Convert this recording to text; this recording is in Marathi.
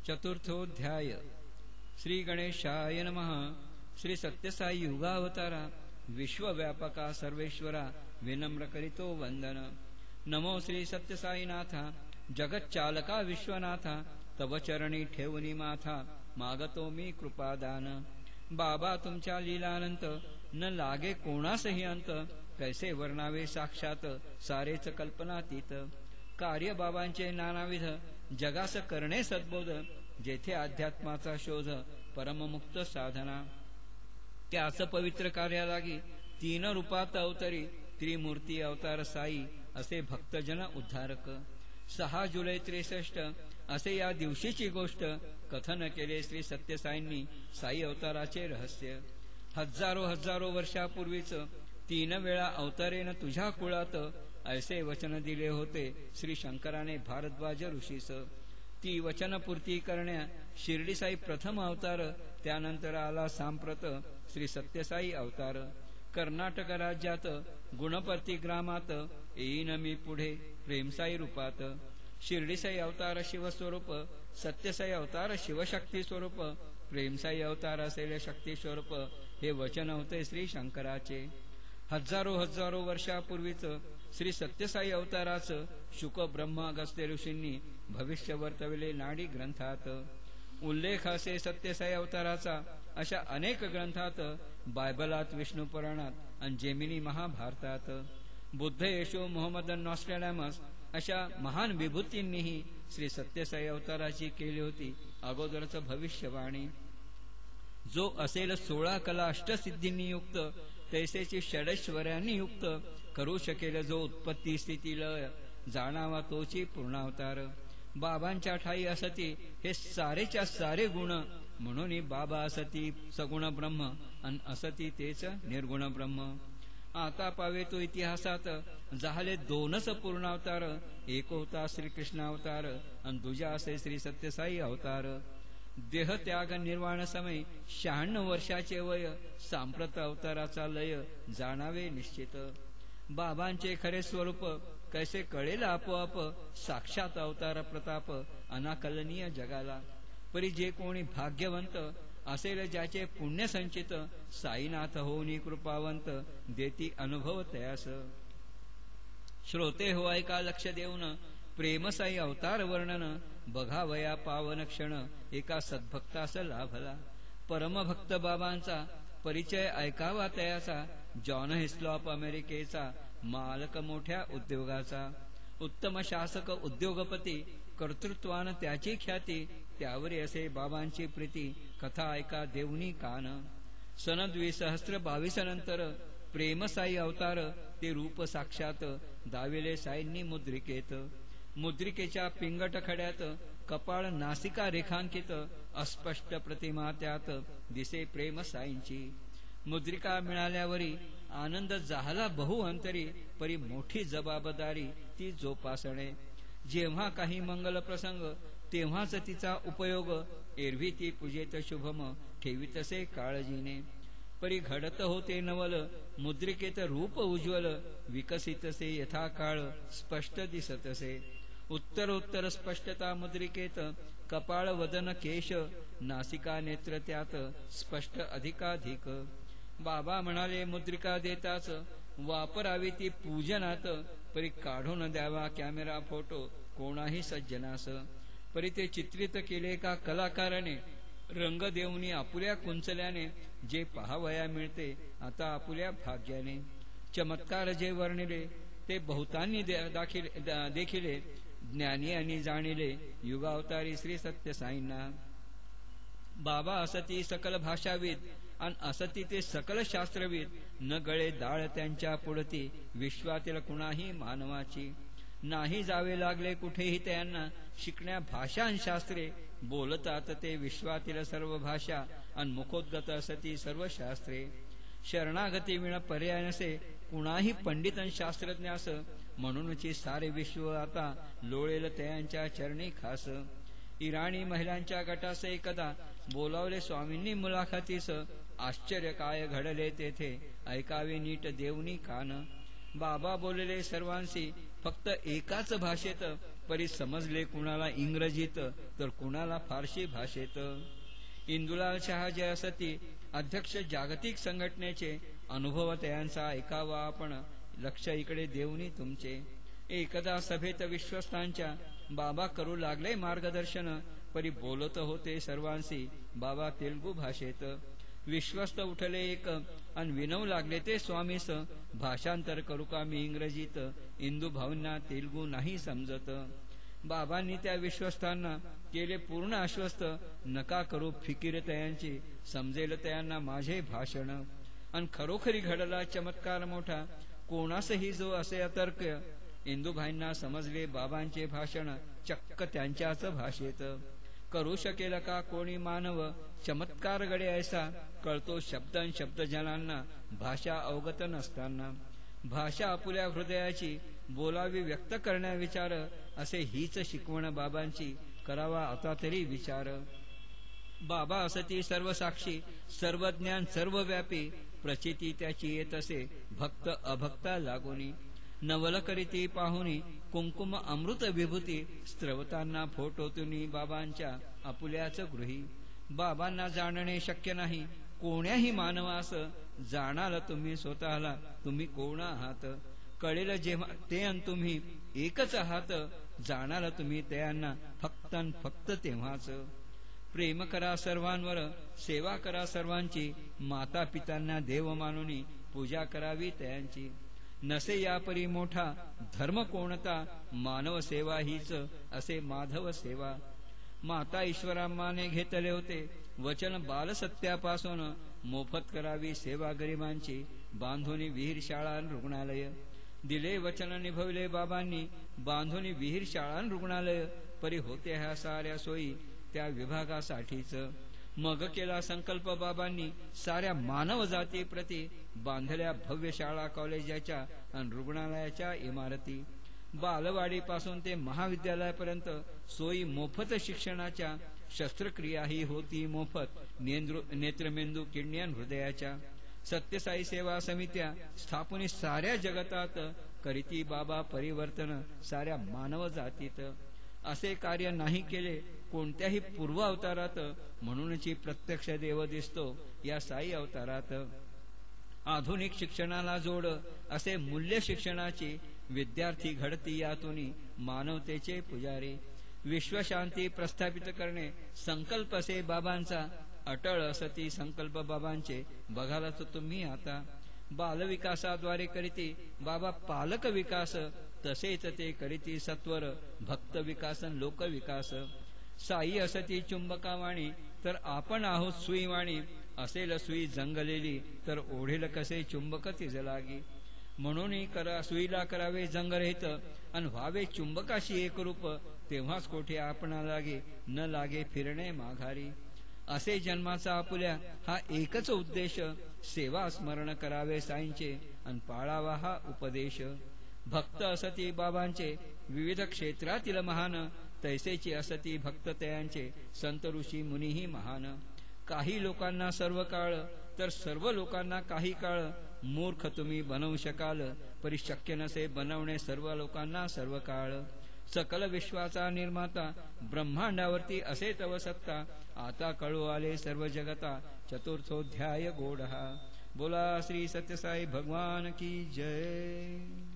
चतुर्थोऽध्याय। श्री गणेशाय नमः। श्री सत्यसाई युगावतारा विश्वव्यापका सर्वेश्वरा विनम्र करितो वंदन। नमो श्री सत्यसाईनाथा जगच्चालका विश्वनाथा तव चरणी ठेवणी माथा मागतो मी कृपादान। बाबा तुमच्या लीलानंत न लागे कोणासही अंत कैसे वर्णावे साक्षात सारेच कल्पनातीत। कार्य बाबांचे नानाविध जगास करणे सद्बोध जेथे अध्यात्माचा शोध परममुक्त साधना। त्याच पवित्र कार्यालागी तीन रूपात अवतरी त्रिमूर्ती अवतार साई असे भक्तजन उद्धारक। 6 जुलै 63 असे या दिवशीची गोष्ट कथन केले श्री सत्यसाईंनी साई अवताराचे रहस्य। हजारो वर्षापूर्वीच 3 वेळा अवतरेन तुझ्या कुळात ऐसे वचन दिले होते श्री शंकराने भारद्वाज ऋषीस। ती वचनपूर्ती करण्या शिर्डी साई प्रथम अवतार, त्यानंतर आला सांप्रत श्री सत्यसाई अवतार। कर्नाटक राज्यात गुणपर्ती ग्रामात येईन मी पुढे प्रेमसाई रूपात। शिर्डी साई अवतार शिवस्वरूप, सत्यसाई अवतार शिवशक्ती स्वरूप, प्रेमसाई अवतार असेल शक्ती स्वरूप हे वचन होते श्री शंकराचे। हजारो वर्षापूर्वीच श्री सत्यसाई अवताराचं शुक ब्रह्मा अगस्त्य ऋषींनी भविष्य वर्तविले नाडी ग्रंथात। उल्लेख असे सत्यसाई अवताराचा अशा अनेक ग्रंथात, बायबलात, विष्णू पुराणात आणि जेमिनी महाभारतात। बुद्ध, येशू, मोहम्मद, नॉस्ट्रॅडॅमस अशा महान विभूतींनीही श्री सत्यसाई अवताराची केली होती अगोदरच भविष्यवाणी। जो असेल 16 कला अष्टसिद्धींनी युक्त, तैसेची षडैश्वर्यांनी युक्त, करू शकेल जो उत्पत्ती स्थिती लय, जाणावा तोची पूर्णावतार। बाबांच्या ठाई असती हे सारेच्या सारे गुण, म्हणून बाबा असती सगुण ब्रह्म आणि असती तेच निर्गुण ब्रह्म। आता पावे तो इतिहासात झाले 2च पूर्णावतार, एक होता श्रीकृष्णावतार आणि दुजा असे श्री सत्यसाई अवतार। देह त्याग निर्वाण समय 96 वर्षाचे वय, सांप्रत अवताराचा लय जाणावे निश्चित। बाबांचे खरे स्वरूप कैसे कळेल आपोआप, साक्षात अवतार प्रताप अनाकलनीय जगाला। परी जे कोणी भाग्यवंत असेल ज्याचे पुण्य संचित, साईनाथ होनी कृपावंत देती अनुभव तयास। श्रोते हो ऐका लक्ष देऊन, प्रेमसाई अवतार वर्णन बघावया पावन क्षण एका सद्भक्तास लाभला। परमभक्त बाबांचा परिचय ऐकावा तयाचा, जॉन हिस्लॉप अमेरिकेचा मालक मोठ्या उद्योगाचा। उत्तम शासक उद्योगपती, कर्तृत्वान त्याची ख्याती, त्यावरी असे बाबांची प्रीती कथा ऐका देऊनी कान। सन 2022 नंतर प्रेमसाई अवतार ते रूप साक्षात दाविले साईंनी मुद्रिकेत। मुद्रिकेच्या पिंगट खड्यात कपाळ नासिका रेखांकित, अस्पष्ट प्रतिमा त्यात दिसे प्रेम साईंची। मुद्रिका मिळाल्यावरी आनंद झाला बहु अंतरी, परी मोठी जबाबदारी ती जोपासणे। जेव्हा काही मंगल प्रसंग तेव्हाच तिचा उपयोग, एरवी ती पूजेत शुभम ठेवीतसे काळजीने। परी घडत होते नवल मुद्रिकेत रूप उज्ज्वल, विकसितसे यथाकाळ स्पष्ट दिसतसे। उत्तरोत्तर स्पष्टता मुद्रिकेत, कपाळ वदन केश नासिका नेत्र त्यात स्पष्ट अधिकाधिक। बाबा म्हणाले मुद्रिका देताच वापरावी ती पूजनात, परी काढून द्यावा कॅमेरा फोटो कोणाही सज्जनास। परी ते चित्रित केले का कलाकाराने, रंग देऊनी आपुल्या कुंचल्याने, जे पहावया मिळते आता आपुल्या भाग्याने। चमत्कार जे वर्णिले ते बहुतांनी देखिले, ज्ञानी आणि जाणिले युगावतारी श्री सत्यसाईंना। बाबा असती सकल भाषाविद आणि असती ते सकल शास्त्रविद, न गळे दाळ त्यांच्या पुढती विश्वातील कुणाही मानवाची। नाही जावे लागले कुठेही त्यांना शिकण्या भाषा आणि शास्त्रे, बोलतात ते विश्वातील सर्व भाषा आणि मुखोद्गत असती सर्व शास्त्रे। शरणागती विण पर्याय नसे कुणाही पंडित आणि शास्त्रज्ञास, म्हणूनची सारे विश्व आता लोळेल त्यांच्या चरणी खास। इराणी महिलांच्या गटास एकदा बोलावले स्वामींनी मुलाखतीस, आश्चर्य काय घडले तेथे ऐकावे नीट देऊनी कान। बाबा बोलले सर्वांशी फक्त एकाच भाषेत, परी समजले कुणाला इंग्रजीत तर कुणाला फारसी भाषेत. इंदुलाल शहा जयसती अध्यक्ष जागतिक संघटनेचे अनुभव त्यांचा ऐकावा आपण, लक्ष इकडे देऊनी तुमचे. एकदा सभेत विश्वस्तांच्या बाबा करू लागले मार्गदर्शन, परी बोलत होते सर्वांशी बाबा तेलुगू भाषेत. विश्वस्त उठले एक अन विनवू लागले ते स्वामीस, भाषांतर करू का मी इंग्रजीत, इंदू भाऊंना तेलुगू नाही समजत. बाबांनी त्या विश्वस्तांना केले पूर्ण आश्वस्त, नका करू फिकीर तयांची, समजेल त्यांना माझे भाषण. अन खरोखरी घडला चमत्कार मोठा, कोणासही जो असे अतर्क, इंदूभाईंना समजले बाबांचे भाषण, चक्क त्यांच्याच भाषेत. करू शकेल का कोणी मानव चमत्कार गडे ऐसा, कळतो शब्दन शब्द जनांना भाषा अवगत नसताना. भाषा आपुल्या हृदयाची बोलावी व्यक्त करण्या विचार, असे हीच शिकवण बाबांची, करावा आता तरी विचार. बाबा असती सर्व साक्षी, सर्व ज्ञान सर्व व्यापी, प्रचिती त्याची येत असे भक्त अभक्ता लागोनी. नवल करीती पाहुनी कुंकुम अमृत विभूती, स्त्रवतांना फोटोतुनी बाबांच्या आपुल्याच गृही. बाबांना जाणणे शक्य नाही कोण्याही मानवास, जाणाल तुम्ही स्वतःला तुम्ही कोण आहात. कळेल जेव्हा ते अन तुम्ही एकच आहात, जाणाल तुम्ही त्यांना फक्त फक्त तेव्हाच. प्रेम करा सर्वांवर, सेवा करा सर्वांची, माता पितांना देव मानुनी पूजा करावी त्यांची. नसे यापरी मोठा धर्म कोणता, मानव सेवा हीच असे माधव सेवा. माता ईश्वरामाने घेतले होते वचन बालसत्यापासून, मोफत करावी सेवा गरिबांची, बांधुनी विहीर शाळा रुग्णालय. दिले वचन निभवले बाबांनी, बांधुनी विहीर शाळा रुग्णालय. परी होते ह्या साऱ्या सोयी त्या विभागासाठीच. मग केला संकल्प बाबांनी साऱ्या मानव जाती प्रती, बांधल्या भव्य शाळा कॉलेजाच्या आणि रुग्णालयाच्या इमारती. बालवाडीपासून ते महाविद्यालयापर्यंत सोयी मोफत शिक्षणाच्या, शस्त्रक्रियाही होती मोफत नेत्रमेंदू किडनी हृदयाच्या. सत्यसाई सेवा समित्या स्थापनी साऱ्या जगतात, करीती बाबा परिवर्तन साऱ्या मानव जातीत. असे कार्य नाही केले कोणत्याही पूर्व अवतारात, म्हणूनची प्रत्यक्ष देव दिसतो या साई अवतारात. आधुनिक शिक्षणाला जोड असे मूल्य शिक्षणाची, विद्यार्थी घडती यातून मानवतेचे पुजारी. विश्वशांती प्रस्थापित करणे संकल्प असे बाबांचा, अटळ असती संकल्प बाबांचे बघालाच तुम्ही आता. बालविकासाद्वारे करीती बाबा पालक विकास, तसेच ते करीती सत्वर भक्त विकासन लोकविकास. साई असती चुंबकावाणी तर आपण आहोत सुईवाणी, असेल सुई जंगलेली तर ओढेल कसे चुंबक तिज लागी. म्हणून सुईला करावे जंगरहित अन व्हावे चुंबकाशी एकरूप, तेव्हाच कोठे आपणा लागे न लागे फिरणे माघारी. असे जन्माचा आपुल्या हा एकच उद्देश, सेवा स्मरण करावे साईंचे अन पाळावा हा उपदेश. भक्त असती बाबांचे विविध क्षेत्रातील महान, तैसेची असती भक्त तयांचे संत ऋषी मुनीही महान. काही लोकांना सर्व काळ तर सर्व लोकांना काही काळ, मूर्ख तुम्ही बनवू शकाल परी शक्य नसे बनवणे सर्व लोकांना सर्व काळ. सकल विश्वाचा निर्माता ब्रह्मांडावरती असे तव सत्ता, आता कळू आले सर्व जगता चतुर्थोध्याय गोड हा. बोला श्री सत्यसाई भगवान की जय.